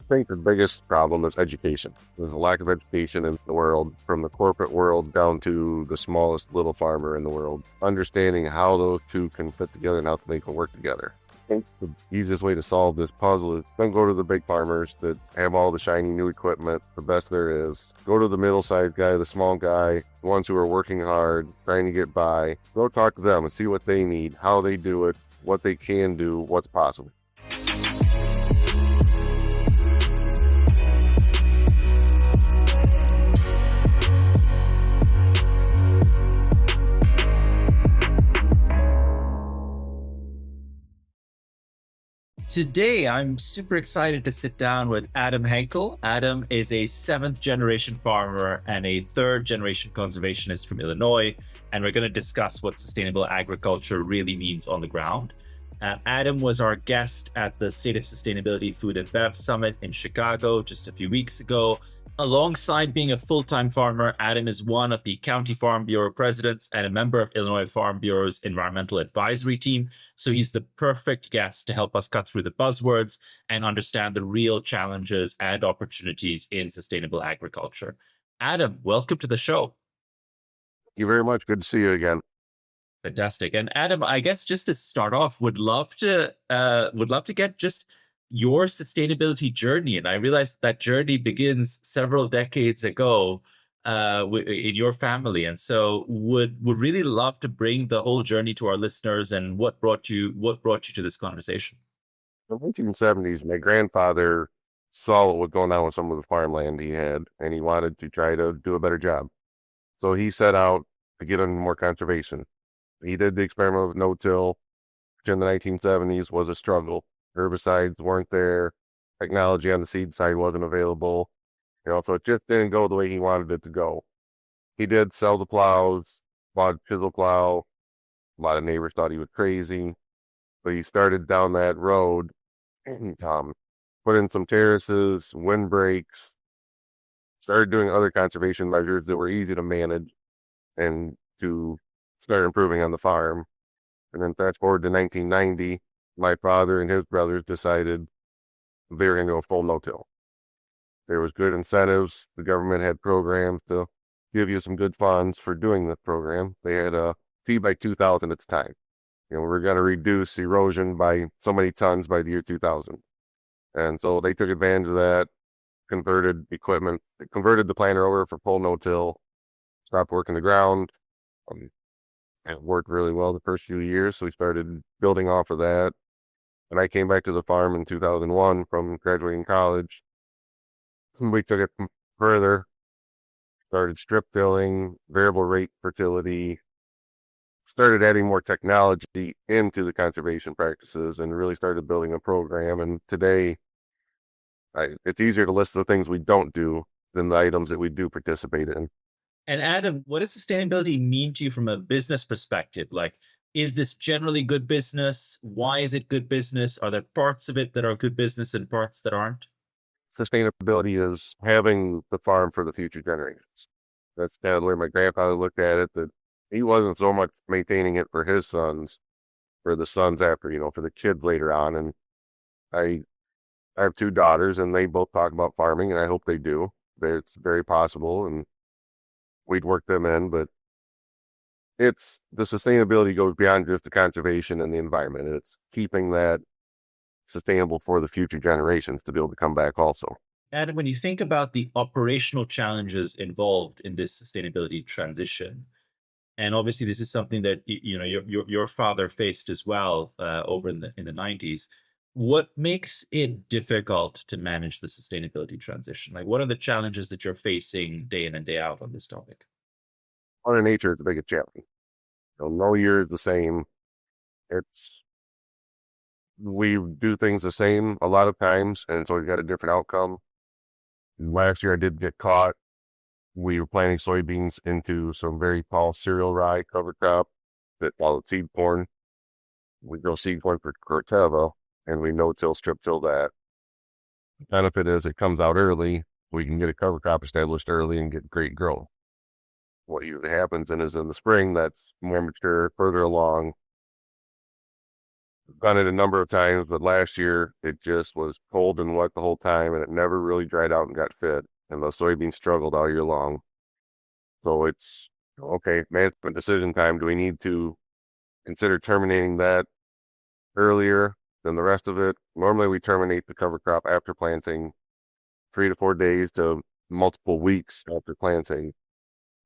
I think the biggest problem is education. There's a lack of education in the world, from the corporate world down to the smallest little farmer in the world. Understanding how those two can fit together and how they can work together. I think the easiest way to solve this puzzle is don't go to the big farmers that have all the shiny new equipment, the best there is. Go to the middle-sized guy, the small guy, the ones who are working hard, trying to get by. Go talk to them and see what they need, how they do it, what they can do, what's possible. Today, I'm super excited to sit down with Adam Henkel. Adam is a seventh generation farmer and a third generation conservationist from Illinois, and we're going to discuss what sustainable agriculture really means on the ground. Adam was our guest at the State of Sustainability Food and Bev Summit in Chicago just a few weeks ago. Alongside being a full-time farmer, Adam is one of the County Farm Bureau presidents and a member of Illinois Farm Bureau's environmental advisory team. So he's the perfect guest to help us cut through the buzzwords and understand the real challenges and opportunities in sustainable agriculture. Adam, welcome to the show. Thank you very much. Good to see you again. Fantastic. And Adam, I guess just to start off, would love to get just your sustainability journey. And I realized that journey begins several decades ago in your family. And so would really love to bring the whole journey to our listeners and what brought you to this conversation. In the 1970s, my grandfather saw what was going on with some of the farmland he had, and he wanted to try to do a better job. So he set out to get into more conservation. He did the experiment with no-till, which in the 1970s was a struggle. Herbicides weren't there. Technology on the seed side wasn't available. So it just didn't go the way he wanted it to go. He did sell the plows, bought a chisel plow. A lot of neighbors thought he was crazy, but he started down that road and put in some terraces, windbreaks, started doing other conservation measures that were easy to manage and to start improving on the farm. And then fast forward to 1990, my father and his brothers decided they were going to go full no-till. There was good incentives. The government had programs to give you some good funds for doing the program. They had a feed by 2000 at the time. We're going to reduce erosion by so many tons by the year 2000. And so they took advantage of that, converted equipment, converted the planter over for full no-till, stopped working the ground. It worked really well the first few years, so we started building off of that. And I came back to the farm in 2001 from graduating college. We took it further, started strip tilling, variable rate fertility, started adding more technology into the conservation practices, and really started building a program. And today, it's easier to list the things we don't do than the items that we do participate in. And Adam, what does sustainability mean to you from a business perspective? Like, is this generally good business? Why is it good business? Are there parts of it that are good business and parts that aren't? Sustainability is having the farm for the future generations. That's kind of the way my grandfather looked at it, that he wasn't so much maintaining it for his sons, for the sons after, for the kids later on. And I have two daughters, and they both talk about farming, and I hope they do. It's very possible, and we'd work them in, but it's the sustainability goes beyond just the conservation and the environment. It's keeping that sustainable for the future generations to be able to come back also. And when you think about the operational challenges involved in this sustainability transition, and obviously this is something that your father faced as well over in the 90s. What makes it difficult to manage the sustainability transition? Like, what are the challenges that you're facing day in and day out on this topic? Mother Nature is the biggest challenge. No year is the same. We do things the same a lot of times, and so we got a different outcome. Last year I did get caught. We were planting soybeans into some very tall cereal rye cover crop that followed seed corn. We grow seed corn for Corteva, and we no-till, strip-till that. The benefit is it comes out early. We can get a cover crop established early and get great growth. What usually happens is in the spring, that's more mature, further along. Done it a number of times, but last year it just was cold and wet the whole time, and it never really dried out and got fit. And the soybeans struggled all year long. So it's okay, management decision time. Do we need to consider terminating that earlier than the rest of it? Normally, we terminate the cover crop after planting, 3 to 4 days to multiple weeks after planting.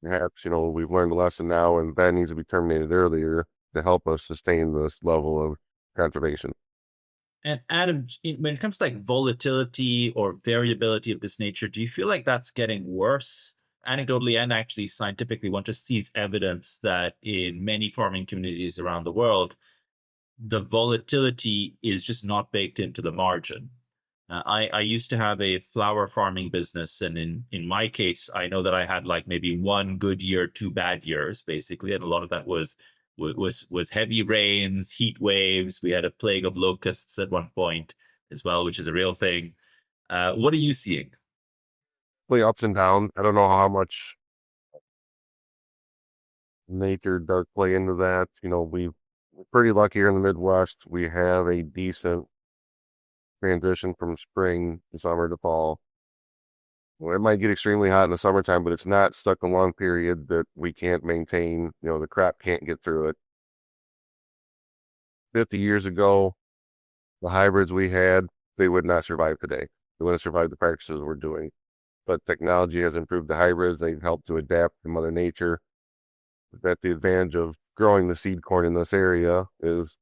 Perhaps, we've learned a lesson now, and that needs to be terminated earlier to help us sustain this level of conservation. And Adam, when it comes to like volatility or variability of this nature, do you feel like that's getting worse? Anecdotally and actually scientifically, one just sees evidence that in many farming communities around the world, the volatility is just not baked into the margin. I used to have a flower farming business, and in my case, I know that I had like maybe one good year, two bad years, basically, and a lot of that was heavy rains, heat waves. We had a plague of locusts at one point as well, which is a real thing. What are you seeing? Play ups and downs. I don't know how much nature does play into that. We're pretty lucky here in the Midwest. We have a decent transition from spring to summer to fall. Well, it might get extremely hot in the summertime, but it's not stuck a long period that we can't maintain. The crop can't get through it. 50 years ago, the hybrids we had, they would not survive today. They wouldn't survive the practices we're doing. But technology has improved the hybrids. They've helped to adapt to Mother Nature. That the advantage of growing the seed corn in this area is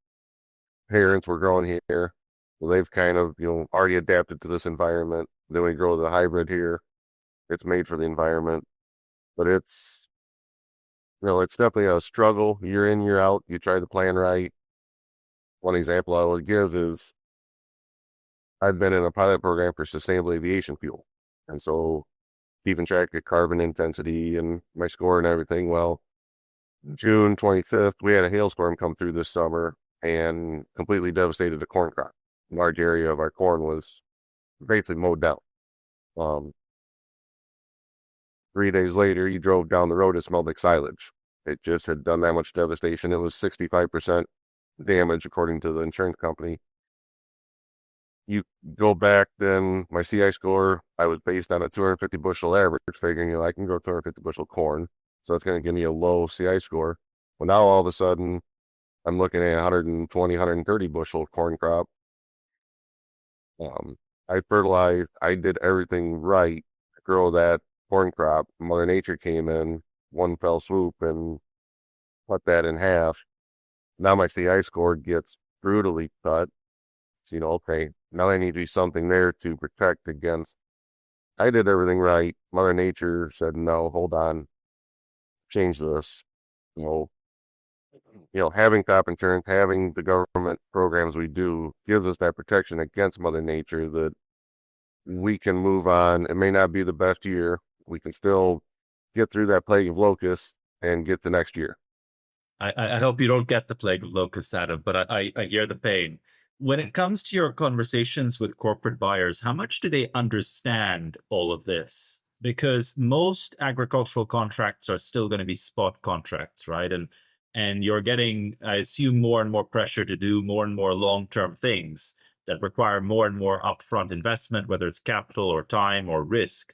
parents were growing here. Well, they've kind of, already adapted to this environment. Then we grow the hybrid here. It's made for the environment. But it's definitely a struggle year in, year out. You try to plan right. One example I would give is I've been in a pilot program for sustainable aviation fuel. And so keeping track of carbon intensity and my score and everything. Well, June 25th, we had a hailstorm come through this summer and completely devastated the corn crop. A large area of our corn was basically mowed down. Um, 3 days later, you drove down the road, it smelled like silage. It just had done that much devastation. It was 65% damage, according to the insurance company. You go back, then my CI score, I was based on a 250 bushel average, figuring, I can grow 250 bushel corn. So that's going to give me a low CI score. Well, now all of a sudden, I'm looking at 120, 130 bushel corn crop. I fertilized, I did everything right to grow that corn crop. Mother Nature came in one fell swoop and cut that in half. Now my CI score gets brutally cut. So, okay, now there needs to be something there to protect against. I did everything right. Mother Nature said, no, hold on, change this. You know, having crop insurance, having the government programs we do gives us that protection against Mother Nature that we can move on. It may not be the best year. We can still get through that plague of locusts and get the next year. I hope you don't get the plague of locusts, Adam, but I hear the pain. When it comes to your conversations with corporate buyers, how much do they understand all of this? Because most agricultural contracts are still going to be spot contracts, right? And you're getting, I assume, more and more pressure to do more and more long-term things that require more and more upfront investment, whether it's capital or time or risk.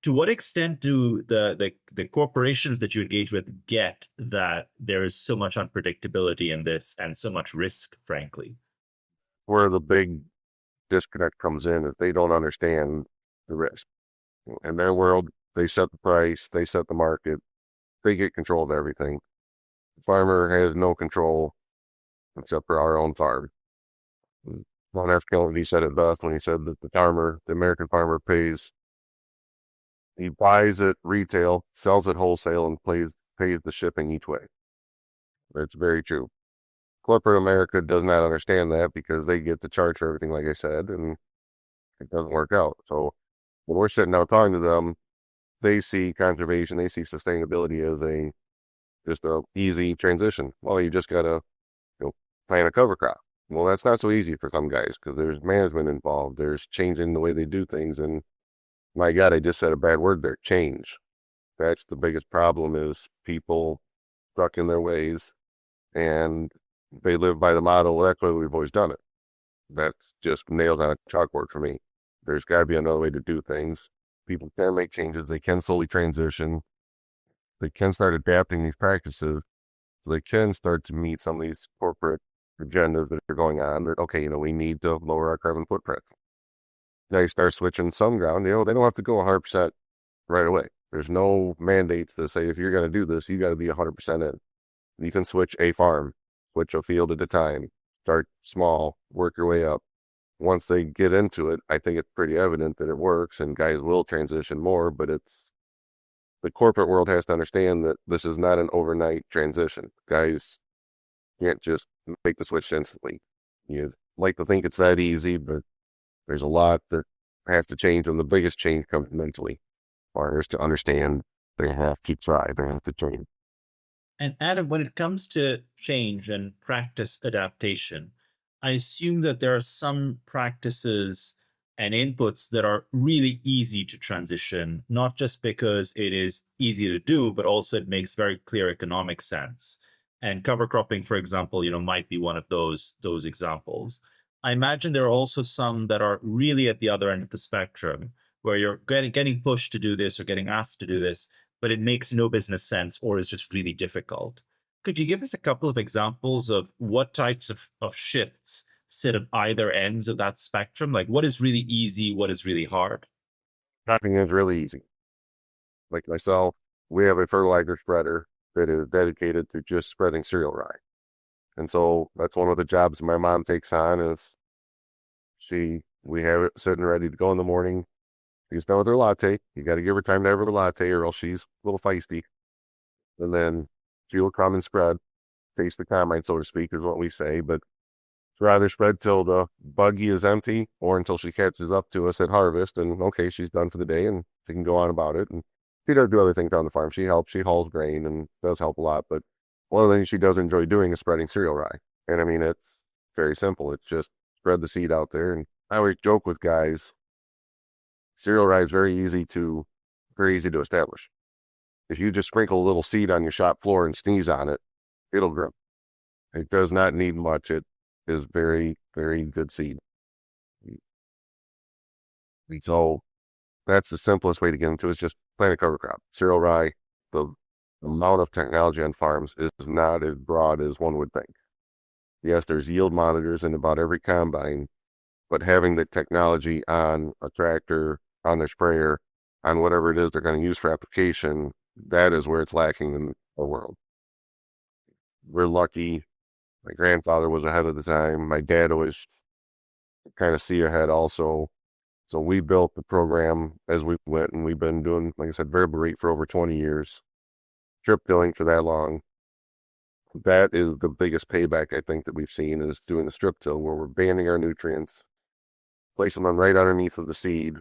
To what extent do the corporations that you engage with get that there is so much unpredictability in this and so much risk, frankly? Where the big disconnect comes in is they don't understand the risk. In their world, they set the price, they set the market, they get control of everything. The farmer has no control except for our own farm. John F. Kennedy said it best when he said that the American farmer he buys it retail, sells it wholesale, and pays the shipping each way. It's very true. Corporate America does not understand that because they get to charge for everything, like I said, and it doesn't work out. So when we're sitting down talking to them, they see conservation, they see sustainability as just a easy transition. Well, you just gotta plant a cover crop. Well, that's not so easy for some guys because there's management involved. There's changing the way they do things, and my God, I just said a bad word there. Change. That's the biggest problem is people stuck in their ways, and They live by the motto, well, that's the way we've always done it. That's just nailed on a chalkboard for me. There's got to be another way to do things. People can make changes. They can slowly transition. They can start adapting these practices. So they can start to meet some of these corporate agendas that are going on. That, okay, we need to lower our carbon footprint. Now you start switching some ground. They don't have to go 100% right away. There's no mandates that say if you're going to do this, you got to be 100% in. You can switch a farm, switch a field at a time, start small, work your way up. Once they get into it, I think it's pretty evident that it works and guys will transition more, but the corporate world has to understand that this is not an overnight transition. Guys can't just make the switch instantly. You like to think it's that easy, but there's a lot that has to change, and the biggest change comes mentally. Farmers to understand they have to try, they have to change. And Adam, when it comes to change and practice adaptation, I assume that there are some practices and inputs that are really easy to transition, not just because it is easy to do, but also it makes very clear economic sense. And cover cropping, for example, might be one of those examples. I imagine there are also some that are really at the other end of the spectrum, where you're getting pushed to do this or getting asked to do this, but it makes no business sense or is just really difficult. Could you give us a couple of examples of what types of shifts sit at either ends of that spectrum? Like what is really easy, what is really hard? Cropping is really easy. Like myself, we have a fertilizer spreader that is dedicated to just spreading cereal rye. And so that's one of the jobs my mom takes on is we have it sitting ready to go in the morning. She's done with her latte. You got to give her time to have her latte or else she's a little feisty. And then she'll come and spread, face the combine, so to speak, is what we say. But rather spread till the buggy is empty or until she catches up to us at harvest. And okay, she's done for the day and she can go on about it. And she does do other things on the farm. She helps, she hauls grain and does help a lot. But one of the things she does enjoy doing is spreading cereal rye. And I mean, it's very simple. It's just spread the seed out there. And I always joke with guys, cereal rye is very easy to establish. If you just sprinkle a little seed on your shop floor and sneeze on it, it'll grow. It does not need much. It is very, very good seed. So that's the simplest way to get into it, is just plant a cover crop. Cereal rye, the amount of technology on farms is not as broad as one would think. Yes, there's yield monitors in about every combine, but having the technology on a tractor, on their sprayer, on whatever it is they're going to use for application, that is where it's lacking in the world. We're lucky. My grandfather was ahead of the time. My dad always kind of see ahead also. So we built the program as we went, and we've been doing, like I said, variable rate for over 20 years, strip tilling for that long. That is the biggest payback I think that we've seen is doing the strip till, where we're banding our nutrients, placing them right underneath of the seed.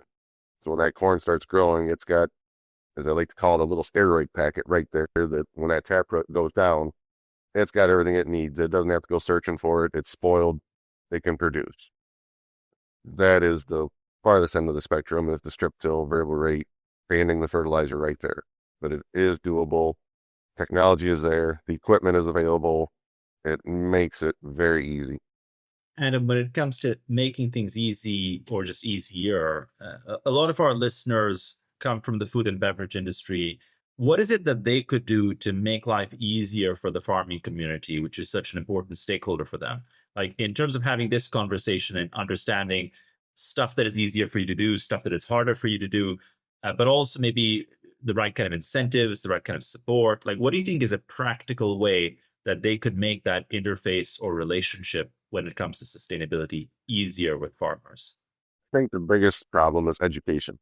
So when that corn starts growing, it's got, as I like to call it, a little steroid packet right there that when that taproot goes down, it's got everything it needs. It doesn't have to go searching for it. It's spoiled. It can produce. That is the farthest end of the spectrum, is the strip till, variable rate, banding the fertilizer right there. But it is doable. Technology is there. The equipment is available. It makes it very easy. And when it comes to making things easy or just easier, a lot of our listeners come from the food and beverage industry. What is it that they could do to make life easier for the farming community, which is such an important stakeholder for them? Like in terms of having this conversation and understanding stuff that is easier for you to do, stuff that is harder for you to do, but also maybe the right kind of incentives, the right kind of support. Like, what do you think is a practical way that they could make that interface or relationship when it comes to sustainability easier with farmers? I think the biggest problem is education.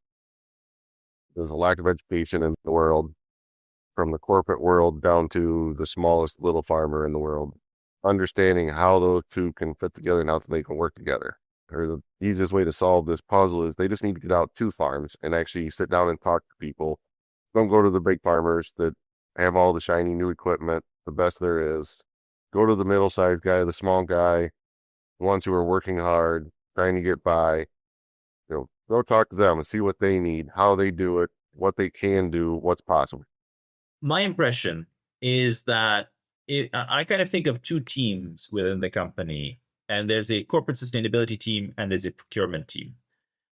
There's a lack of education in the world, from the corporate world down to the smallest little farmer in the world. Understanding how those two can fit together and how they can work together. Or the easiest way to solve this puzzle is they just need to get out to farms and actually sit down and talk to people. Don't go to the big farmers that have all the shiny new equipment, the best there is. Go to the middle-sized guy, the small guy, the ones who are working hard, trying to get by. Go talk to them and see what they need, how they do it, what they can do, what's possible. My impression is that I kind of think of two teams within the company, and there's a corporate sustainability team and there's a procurement team.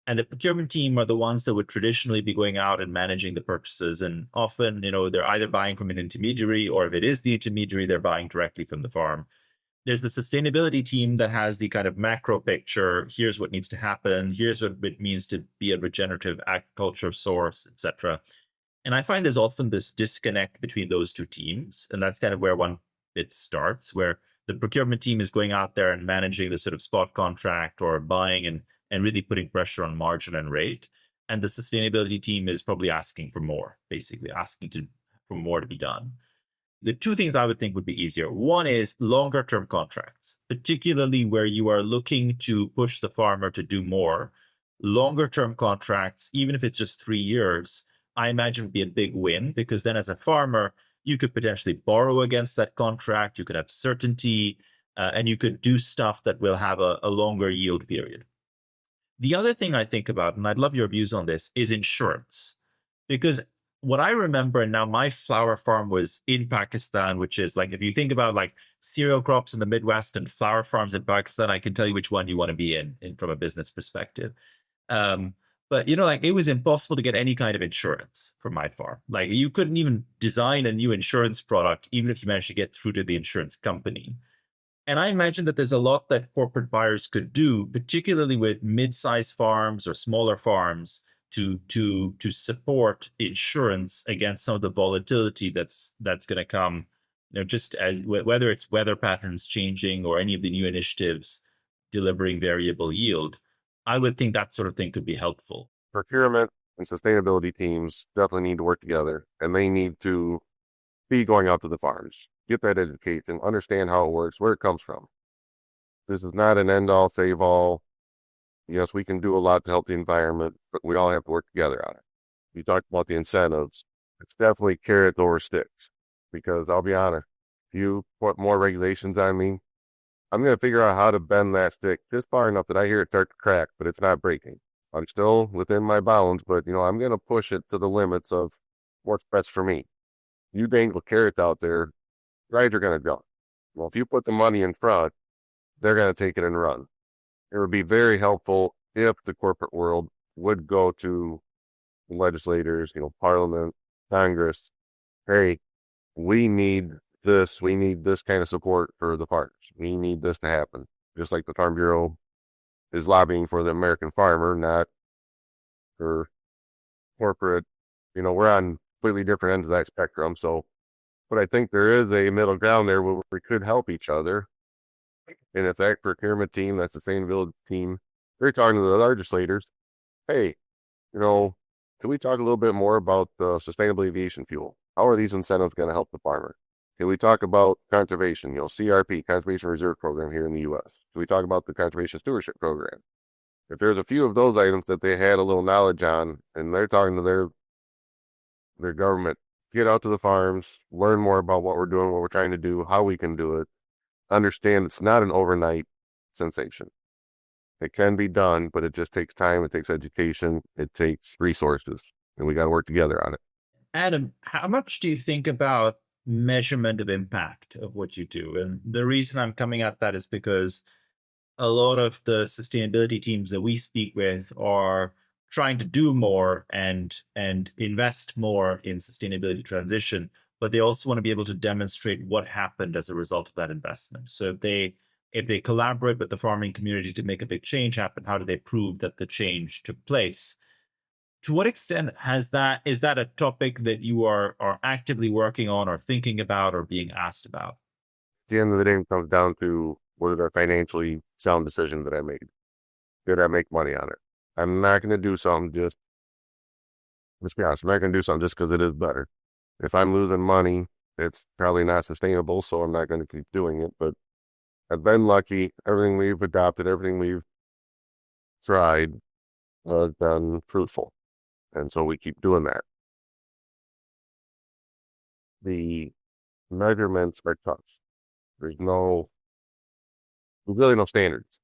And the procurement team are the ones that would traditionally be going out and managing the purchases. And often, they're either buying from an intermediary, or if it is the intermediary, they're buying directly from the farm. There's the sustainability team that has the kind of macro picture. Here's what needs to happen. Here's what it means to be a regenerative agriculture source, etc. And I find there's often this disconnect between those two teams. And that's kind of where one bit starts, where the procurement team is going out there and managing the sort of spot contract or buying and really putting pressure on margin and rate. And the sustainability team is probably asking for more, basically asking for more to be done. The two things I would think would be easier. One is longer term contracts, particularly where you are looking to push the farmer to do more. Longer term contracts, even if it's just 3 years, I imagine would be a big win, because then as a farmer, you could potentially borrow against that contract, you could have certainty, and you could do stuff that will have a longer yield period. The other thing I think about, and I'd love your views on this, is insurance. Because what I remember, and now my flower farm was in Pakistan, which is like, if you think about like cereal crops in the Midwest and flower farms in Pakistan, I can tell you which one you want to be in from a business perspective. But like it was impossible to get any kind of insurance for my farm. Like you couldn't even design a new insurance product, even if you managed to get through to the insurance company. And I imagine that there's a lot that corporate buyers could do, particularly with mid-sized farms or smaller farms, to support insurance against some of the volatility that's going to come, just as whether it's weather patterns changing or any of the new initiatives delivering variable yield. I would think that sort of thing could be helpful. Procurement and sustainability teams definitely need to work together, and they need to be going out to the farms, get that education, understand how it works, where it comes from. This is not an end-all, save-all. Yes, we can do a lot to help the environment, but we all have to work together on it. You talked about the incentives. It's definitely carrots over sticks, because I'll be honest, if you put more regulations on me, I'm going to figure out how to bend that stick just far enough that I hear it start to crack, but it's not breaking. I'm still within my bounds, but I'm going to push it to the limits of what's best for me. You dangle carrots out there, rides are going to jump. Well, if you put the money in front, they're going to take it and run. It would be very helpful if the corporate world would go to legislators, Parliament, Congress. Hey, we need this. We need this kind of support for the farmers. We need this to happen. Just like the Farm Bureau is lobbying for the American farmer, not for corporate. We're on completely different ends of that spectrum. So, but I think there is a middle ground there where we could help each other. And if that procurement team, that sustainability team, they're talking to the legislators, hey, can we talk a little bit more about sustainable aviation fuel? How are these incentives going to help the farmer? Can we talk about conservation, CRP, Conservation Reserve Program here in the U.S.? Can we talk about the Conservation Stewardship Program? If there's a few of those items that they had a little knowledge on, and they're talking to their government, get out to the farms, learn more about what we're doing, what we're trying to do, how we can do it, understand it's not an overnight sensation. It can be done, but it just takes time, it takes education, it takes resources, and we got to work together on it. Adam, how much do you think about measurement of impact of what you do? And the reason I'm coming at that is because a lot of the sustainability teams that we speak with are trying to do more and invest more in sustainability transition, but they also want to be able to demonstrate what happened as a result of that investment. So if they collaborate with the farming community to make a big change happen, how do they prove that the change took place? To what extent is that a topic that you are actively working on or thinking about or being asked about? At the end of the day, it comes down to what is a financially sound decision that I made. Did I make money on it? I'm not going to do something let's be honest, I'm not going to do something just because it is better. If I'm losing money, it's probably not sustainable, so I'm not going to keep doing it. But I've been lucky. Everything we've adopted, everything we've tried has been fruitful. And so we keep doing that. The measurements are tough. There's really no standards,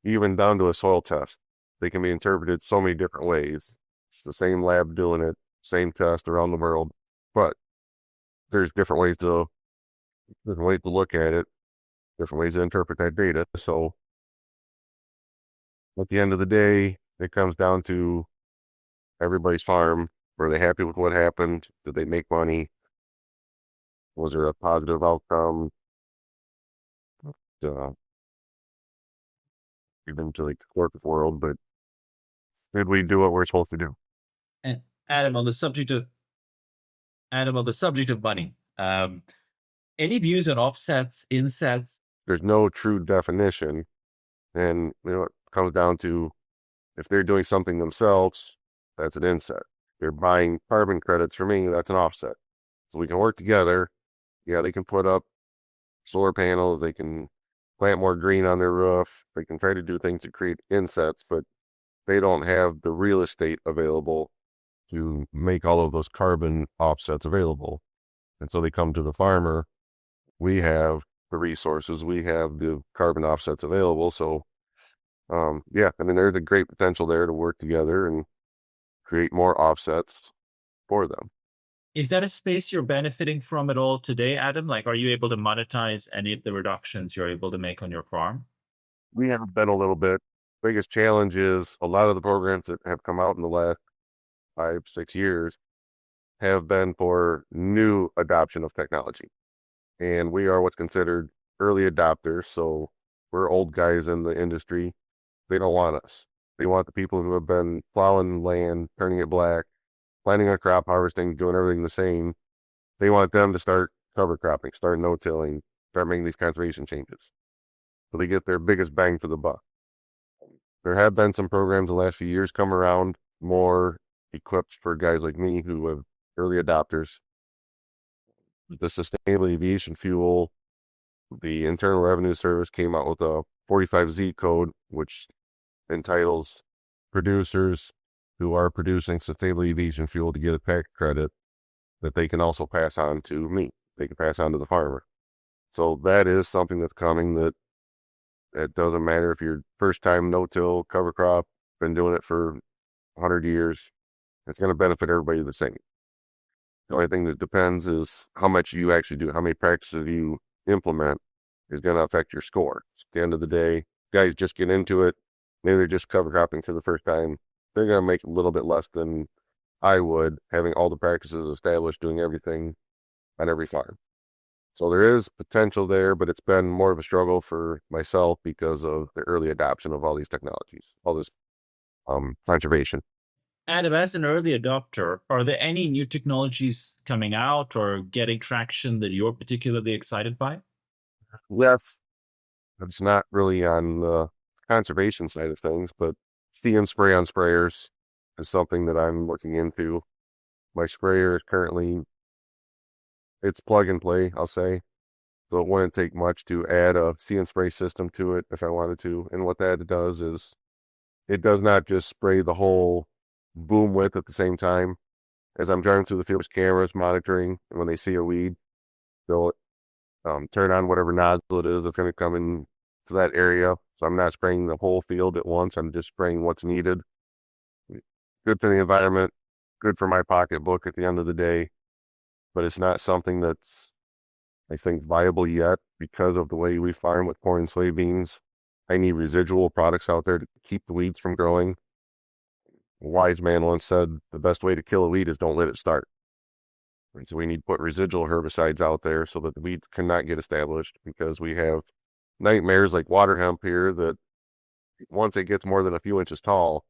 even down to a soil test. They can be interpreted so many different ways. It's the same lab doing it, same test around the world, but there's different ways to different ways to look at it, different ways to interpret that data. So at the end of the day, it comes down to everybody's farm. Were they happy with what happened? Did they make money? Was there a positive outcome? Uh, Even to like the corporate world, but did we do what we're supposed to do? And Adam, on the subject of money, any views on offsets, insets? There's no true definition, and it comes down to if they're doing something themselves, that's an inset. If they're buying carbon credits for me, that's an offset. So we can work together. Yeah, they can put up solar panels, they can plant more green on their roof, they can try to do things to create insets, but they don't have the real estate available to make all of those carbon offsets available. And so they come to the farmer. We have the resources, we have the carbon offsets available. So, yeah, I mean, there's a great potential there to work together and create more offsets for them. Is that a space you're benefiting from at all today, Adam? Like, are you able to monetize any of the reductions you're able to make on your farm? We have been a little bit. Biggest challenge is a lot of the programs that have come out in the last 5, 6 years have been for new adoption of technology. And we are what's considered early adopters. So we're old guys in the industry. They don't want us. They want the people who have been plowing land, turning it black, planting a crop, harvesting, doing everything the same. They want them to start cover cropping, start no-tilling, start making these conservation changes. So they get their biggest bang for the buck. There have been some programs the last few years come around more equipped for guys like me who have early adopters. The sustainable aviation fuel, the Internal Revenue Service came out with a 45Z code, which entitles producers who are producing sustainable aviation fuel to get a tax credit that they can also pass on to me. They can pass on to the farmer. So that is something that's coming that it doesn't matter if you're first time no-till cover crop, been doing it for 100 years, it's going to benefit everybody the same. The only thing that depends is how much you actually do, how many practices you implement is going to affect your score. At the end of the day, guys just get into it. Maybe they're just cover cropping for the first time. They're going to make a little bit less than I would, having all the practices established, doing everything on every farm. So there is potential there, but it's been more of a struggle for myself because of the early adoption of all these technologies, all this conservation. Adam, as an early adopter, are there any new technologies coming out or getting traction that you're particularly excited by? Yes, it's not really on the conservation side of things, but see and spray on sprayers is something that I'm looking into. My sprayer is currently, it's plug and play, I'll say. So it wouldn't take much to add a see and spray system to it if I wanted to. And what that does is it does not just spray the whole boom width at the same time. As I'm driving through the field, there's cameras monitoring, and when they see a weed, they'll turn on whatever nozzle it is that's going to come in to that area. So I'm not spraying the whole field at once. I'm just spraying what's needed. Good for the environment, good for my pocketbook at the end of the day, but it's not something that's, I think, viable yet because of the way we farm with corn and soybeans. I need residual products out there to keep the weeds from growing. A wise man once said, the best way to kill a weed is don't let it start. And so we need to put residual herbicides out there so that the weeds cannot get established, because we have nightmares like water hemp here that once it gets more than a few inches tall,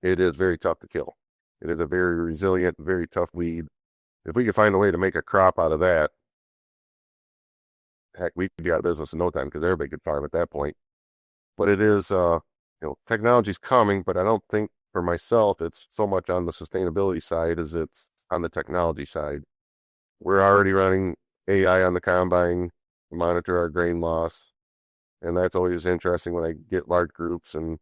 it is very tough to kill. It is a very resilient, very tough weed. If we could find a way to make a crop out of that, heck, we could be out of business in no time because everybody could farm at that point. But it is, technology's coming, but I don't think for myself it's so much on the sustainability side as it's on the technology side. We're already running AI on the combine to monitor our grain loss, and that's always interesting when I get large groups. And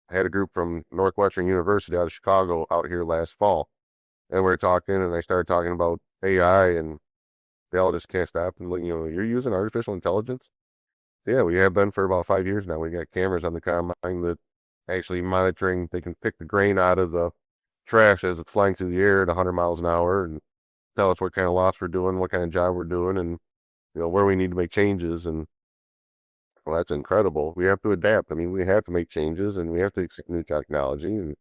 I had a group from Northwestern University out of Chicago out here last fall, and we we're talking, and I started talking about AI, and they all just can't stop and look, you're using artificial intelligence? Yeah, we have been for about 5 years now. We got cameras on the combine that actually monitoring. They can pick the grain out of the trash as it's flying through the air at 100 miles an hour and tell us what kind of loss we're doing, what kind of job we're doing. And where we need to make changes. And well, that's incredible. We have to adapt. I mean, we have to make changes and we have to accept new technology. And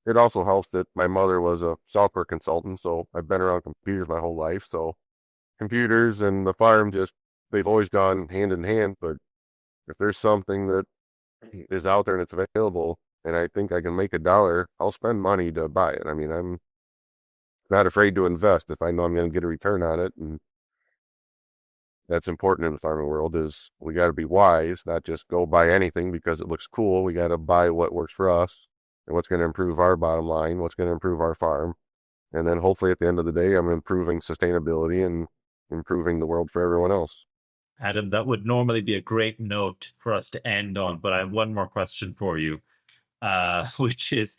it also helps that my mother was a software consultant, so I've been around computers my whole life. So computers and the farm they've always gone hand in hand. But if there's something that is out there and it's available and I think I can make $1, I'll spend money to buy it. I mean, I'm not afraid to invest if I know I'm going to get a return on it. And that's important in the farming world is we got to be wise, not just go buy anything because it looks cool. We got to buy what works for us and what's going to improve our bottom line, what's going to improve our farm. And then hopefully at the end of the day, I'm improving sustainability and improving the world for everyone else. Adam, that would normally be a great note for us to end on, but I have one more question for you, which is,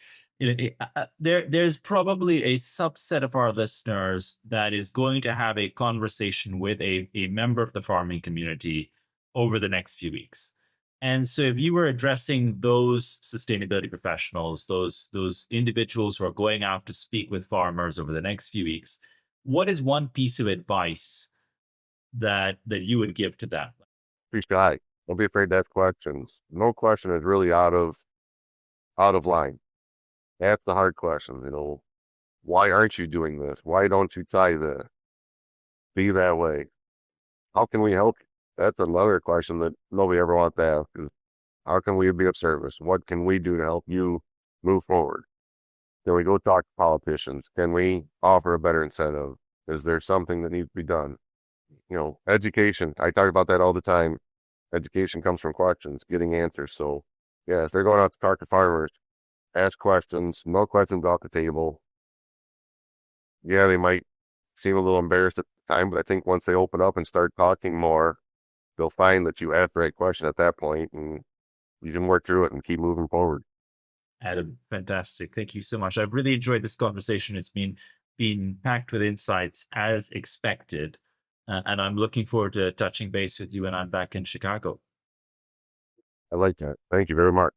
there's probably a subset of our listeners that is going to have a conversation with a member of the farming community over the next few weeks. And so if you were addressing those sustainability professionals, those individuals who are going out to speak with farmers over the next few weeks, what is one piece of advice that you would give to them? Be shy. Don't be afraid to ask questions. No question is really out of line. That's the hard question. Why aren't you doing this? Why don't you try this? Be that way. How can we help you? That's another question that nobody ever wants to ask is how can we be of service? What can we do to help you move forward? Can we go talk to politicians? Can we offer a better incentive? Is there something that needs to be done? Education. I talk about that all the time. Education comes from questions, getting answers. So, yeah, if they're going out to talk to farmers, ask questions, no questions off the table. Yeah, they might seem a little embarrassed at the time, but I think once they open up and start talking more, they'll find that you asked the right question at that point and you can work through it and keep moving forward. Adam, fantastic. Thank you so much. I've really enjoyed this conversation. It's been packed with insights as expected. And I'm looking forward to touching base with you when I'm back in Chicago. I like that. Thank you very much.